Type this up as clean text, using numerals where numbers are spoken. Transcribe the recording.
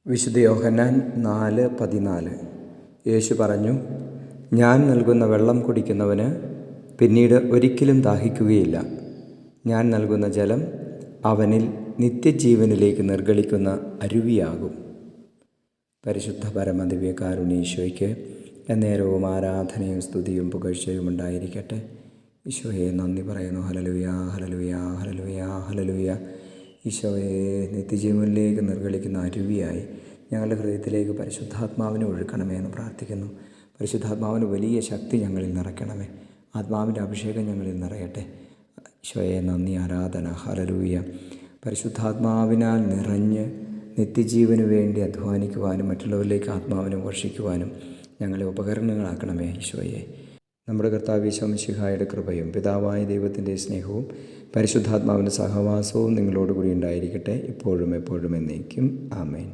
വിശുദ്ധ യോഹന്നാൻ 4:14. യേശു പറഞ്ഞു, ഞാൻ നൽകുന്ന വെള്ളം കുടിക്കുന്നവന് പിന്നീട് ഒരിക്കലും ദാഹിക്കുകയില്ല. ഞാൻ നൽകുന്ന ജലം അവനിൽ നിത്യജീവനിലേക്ക് നിർഗളിക്കുന്ന അരുവിയാകും. പരിശുദ്ധ പരമദിവ്യകാരുണ്യ എന്നേരവും ആരാധനയും സ്തുതിയും പുകഴ്ചയും ഉണ്ടായിരിക്കട്ടെ. ഈശോയെ നന്ദി പറയുന്നു. Hallelujah, hallelujah, hallelujah, hallelujah. ഈശോയെ നിത്യജീവനിലേക്ക് നിർഗളിക്കുന്ന അരുവിയായി ഞങ്ങളുടെ ഹൃദയത്തിലേക്ക് പരിശുദ്ധാത്മാവിനെ ഒഴുക്കണമേ എന്ന് പ്രാർത്ഥിക്കുന്നു. പരിശുദ്ധാത്മാവിന് വലിയ ശക്തി ഞങ്ങളിൽ നിറയ്ക്കണമേ. ആത്മാവിൻ്റെ അഭിഷേകം ഞങ്ങളിൽ നിറയട്ടെ. ഈശോയെ നന്ദി, ആരാധന. ഹല്ലേലൂയ. പരിശുദ്ധാത്മാവിനാൽ നിറഞ്ഞ് നിത്യജീവന് വേണ്ടി അധ്വാനിക്കുവാനും മറ്റുള്ളവരിലേക്ക് ആത്മാവിനെ വർഷിക്കുവാനും ഞങ്ങളെ ഉപകരണങ്ങളാക്കണമേ. ഈശോയെ, നമ്മുടെ കർത്താവ് ഈശോ മിശിഹായുടെ കൃപയും പിതാവായ ദൈവത്തിൻ്റെ സ്നേഹവും പരിശുദ്ധാത്മാവിൻ്റെ സഹവാസവും നിങ്ങളോടുകൂടി ഉണ്ടായിരിക്കട്ടെ, ഇപ്പോഴും എപ്പോഴും എന്നേക്കും. ആമേൻ.